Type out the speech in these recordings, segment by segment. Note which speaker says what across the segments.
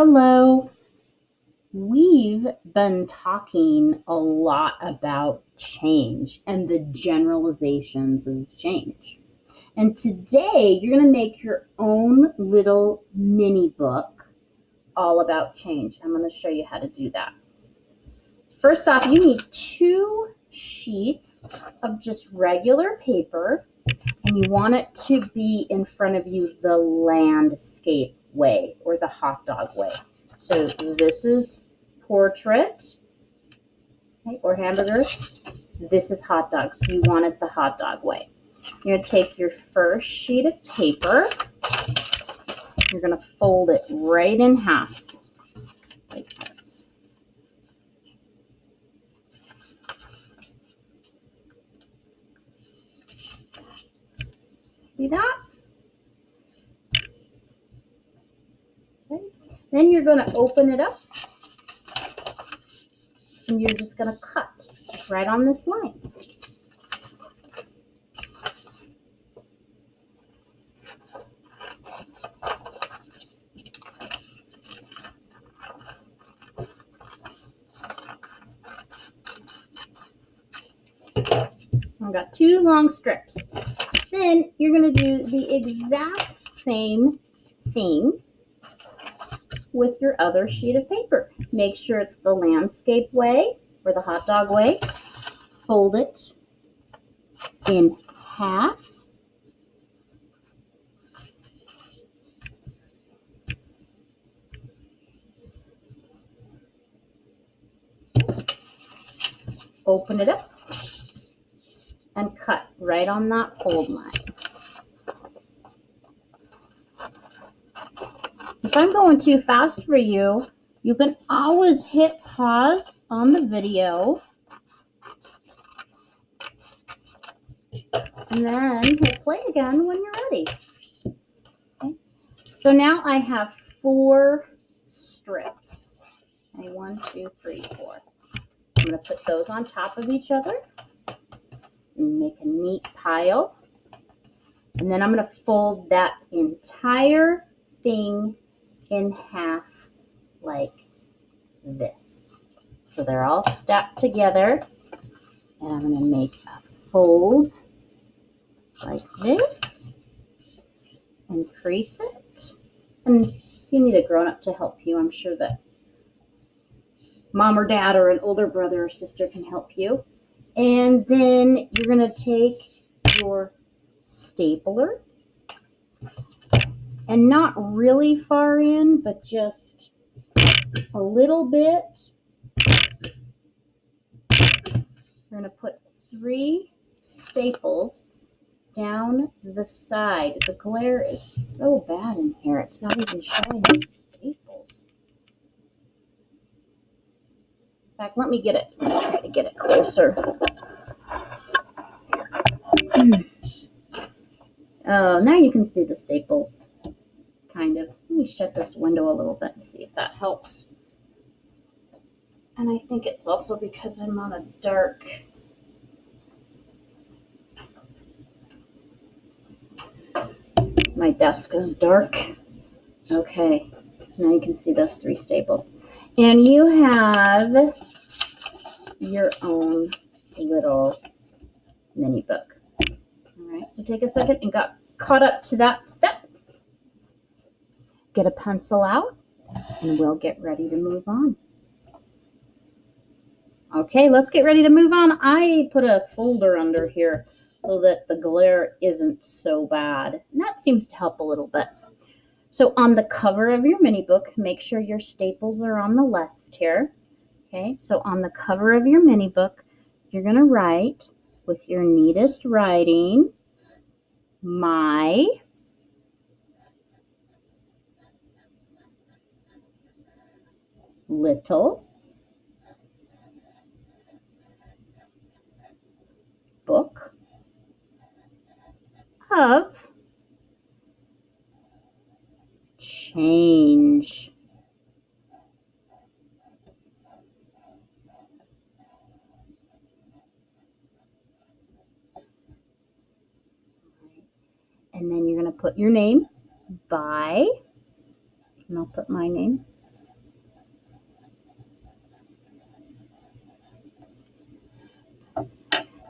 Speaker 1: Hello. We've been talking a lot about change and the generalizations of change. And today you're going to make your own little mini book all about change. I'm going to show you how to do that. First off, you need 2 sheets of just regular paper, and you want it to be in front of you the landscape way or the hot dog way. So this is portrait, okay, or hamburger. This is hot dog. So you want it the hot dog way. You're going to take your first sheet of paper. You're going to fold it right in half like this. See that? Okay. Then you're going to open it up and you're just going to cut right on this line. I've got 2 long strips. Then you're going to do the exact same thing with your other sheet of paper. Make sure it's the landscape way or the hot dog way. Fold it in half. Open it up and cut right on that fold line. If I'm going too fast for you, you can always hit pause on the video and then hit play again when you're ready. Okay. So now I have 4 strips. Okay, 1, 2, 3, 4. I'm going to put those on top of each other and make a neat pile. And then I'm going to fold that entire thing in half like this. So they're all stacked together. And I'm going to make a fold like this and crease it. And you need a grown-up to help you. I'm sure that mom or dad or an older brother or sister can help you. And then you're going to take your stapler and not really far in, but just a little bit. We're going to put 3 staples down the side. The glare is so bad in here. It's not even showing the staples. In fact, let me get it. I'll try to get it closer. Oh, now you can see the staples. Kind of. Let me shut this window a little bit and see if that helps. And I think it's also because I'm on a dark. My desk is dark. Okay. Now you can see those 3 staples. And you have your own little mini book. All right. So take a second and got caught up to that step. Get a pencil out and we'll get ready to move on. Okay, let's get ready to move on. I put a folder under here so that the glare isn't so bad. And that seems to help a little bit. So on the cover of your mini book, make sure your staples are on the left here. Okay, so on the cover of your mini book, you're going to write with your neatest writing, my little book of change. And then you're going to put your name by, and I'll put my name,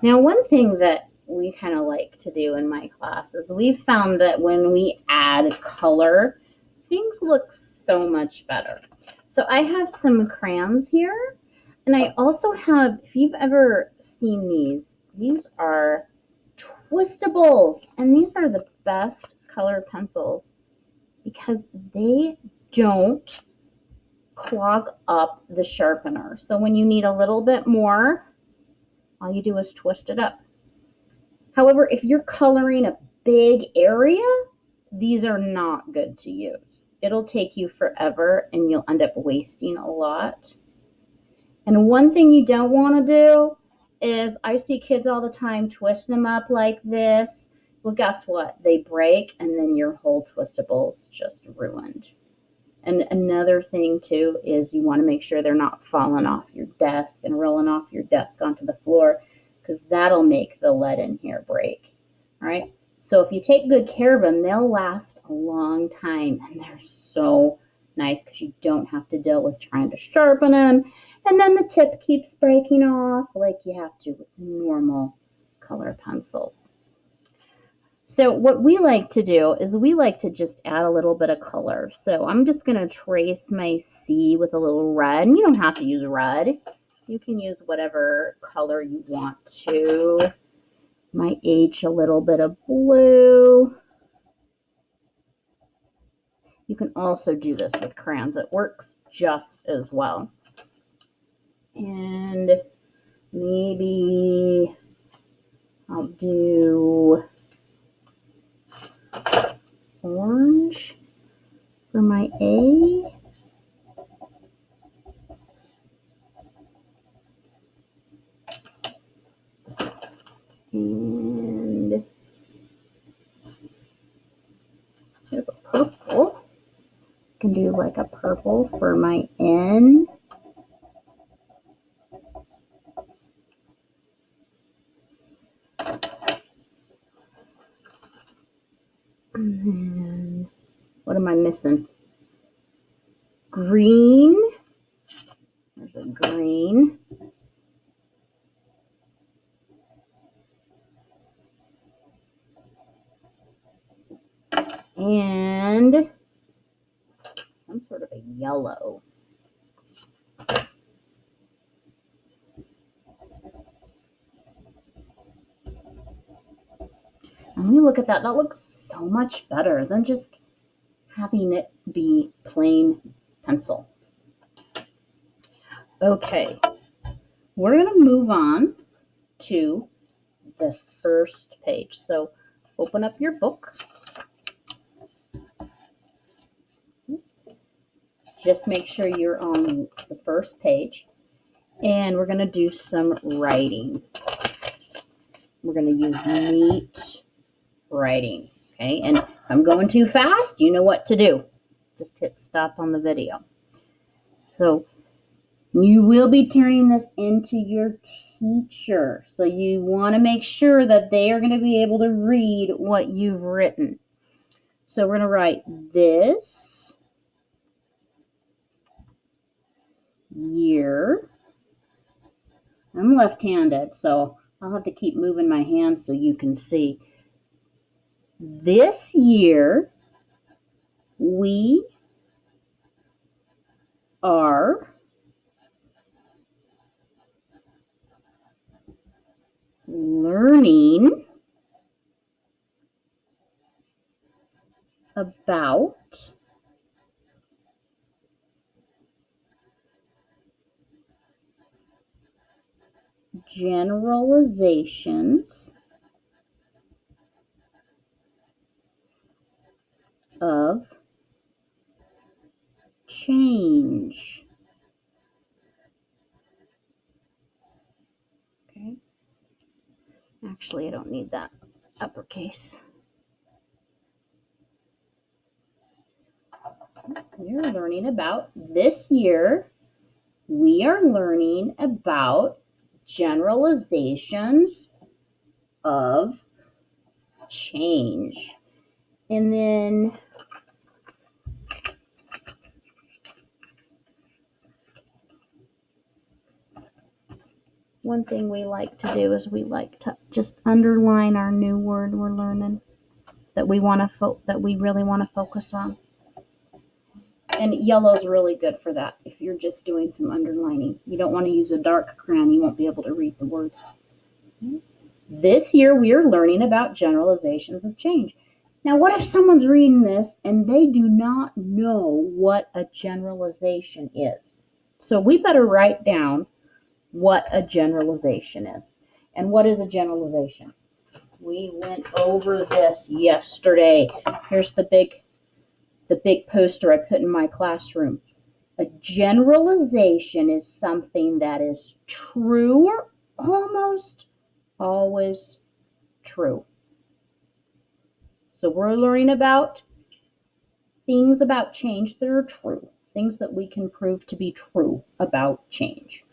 Speaker 1: Now, one thing that we kind of like to do in my class is we've found that when we add color, things look so much better. So I have some crayons here, and I also have, if you've ever seen these are Twistables, and these are the best colored pencils because they don't clog up the sharpener. So when you need a little bit more, all you do is twist it up. However, if you're coloring a big area, these are not good to use. It'll take you forever and you'll end up wasting a lot. And one thing you don't want to do is I see kids all the time twisting them up like this. Well, guess what? They break and then your whole Twistable's just ruined. And another thing too is you want to make sure they're not falling off your desk and rolling off your desk onto the floor, because that'll make the lead in here break. All right. So if you take good care of them, they'll last a long time, and they're so nice because you don't have to deal with trying to sharpen them, and then the tip keeps breaking off like you have to with normal color pencils. So what we like to do is we like to just add a little bit of color. So I'm just going to trace my C with a little red. And you don't have to use red. You can use whatever color you want to. My H, a little bit of blue. You can also do this with crayons. It works just as well. And maybe I'll do orange for my A. And here's a purple. I can do like a purple for my N. And then what am I missing? Green. There's a green. And some sort of a yellow. And when you look at that, that looks so much better than just having it be plain pencil. Okay, we're going to move on to the first page. So open up your book. Just make sure you're on the first page. And we're going to do some writing. We're going to use neat writing. Okay, and if I'm going too fast, you know what to do. Just hit stop on the video. So you will be turning this into your teacher. So you want to make sure that they are going to be able to read what you've written. So we're going to write this year. I'm left-handed, so I'll have to keep moving my hands so you can see. This year, we are learning about generalizations of change. Okay. Actually, I don't need that uppercase. We're learning about this year. We are learning about generalizations of change. And then one thing we like to do is we like to just underline our new word we're learning that we really want to focus on. And yellow's really good for that. If you're just doing some underlining, you don't want to use a dark crayon. You won't be able to read the words. This year we are learning about generalizations of change. Now, what if someone's reading this and they do not know what a generalization is? So we better write down what a generalization is. And what is a generalization? We went over this yesterday. Here's the big poster I put in my classroom. A generalization is something that is true or almost always true. So we're learning about things about change that are true, things that we can prove to be true about change.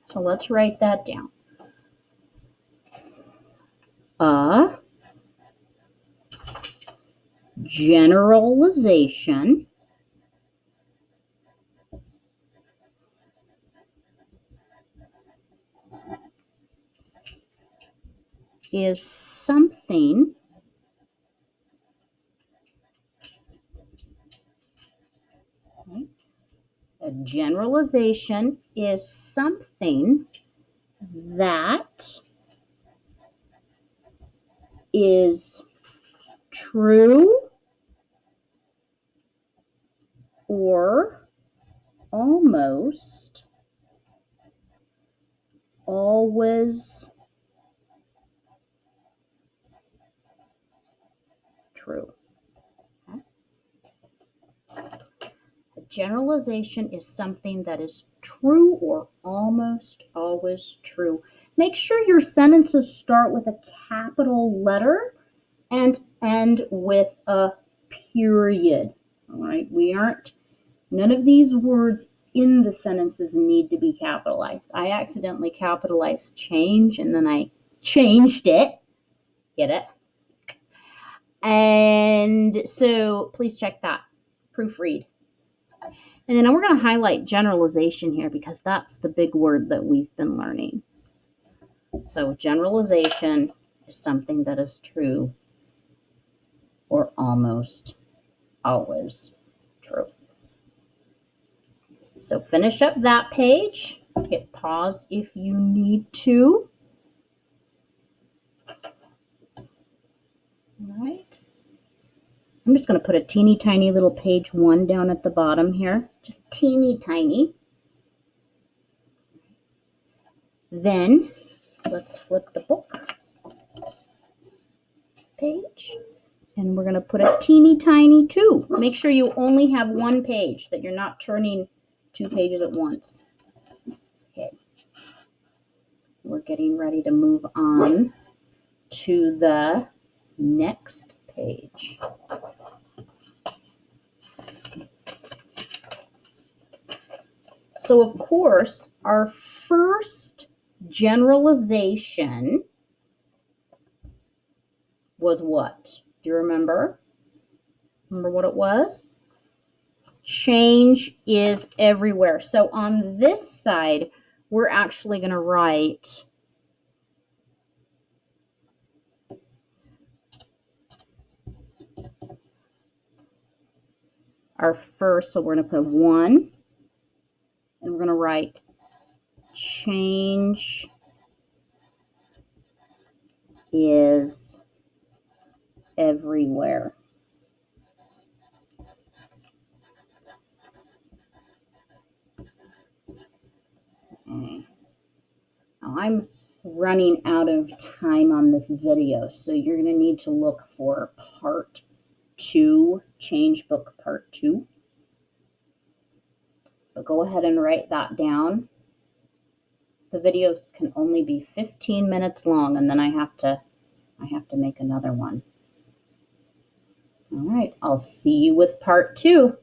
Speaker 1: So let's write that down. A generalization is something a generalization is something that is true or almost always true. A generalization is something that is true or almost always true. Make sure your sentences start with a capital letter and end with a period. All right, none of these words in the sentences need to be capitalized. I accidentally capitalized change and then I changed it. Get it? And so please check that. Proofread. And then we're going to highlight generalization here because that's the big word that we've been learning. So generalization is something that is true or almost always true. So finish up that page. Hit pause if you need to. All right. I'm just going to put a teeny tiny little page 1 down at the bottom here. Just teeny tiny. Then let's flip the book page. And we're going to put a teeny tiny 2. Make sure you only have 1 page, that you're not turning 2 pages at once. Okay. We're getting ready to move on to the next page. So, of course, our first generalization was what? Do you remember? Remember what it was? Change is everywhere. So on this side, we're actually going to write our first, so we're going to put 1, and we're going to write change is everywhere. Okay. Now I'm running out of time on this video, so you're going to need to look for part 2, change book part 2. But go ahead and write that down. The videos can only be 15 minutes long, and then I have to make another one. All right, I'll see you with part 2.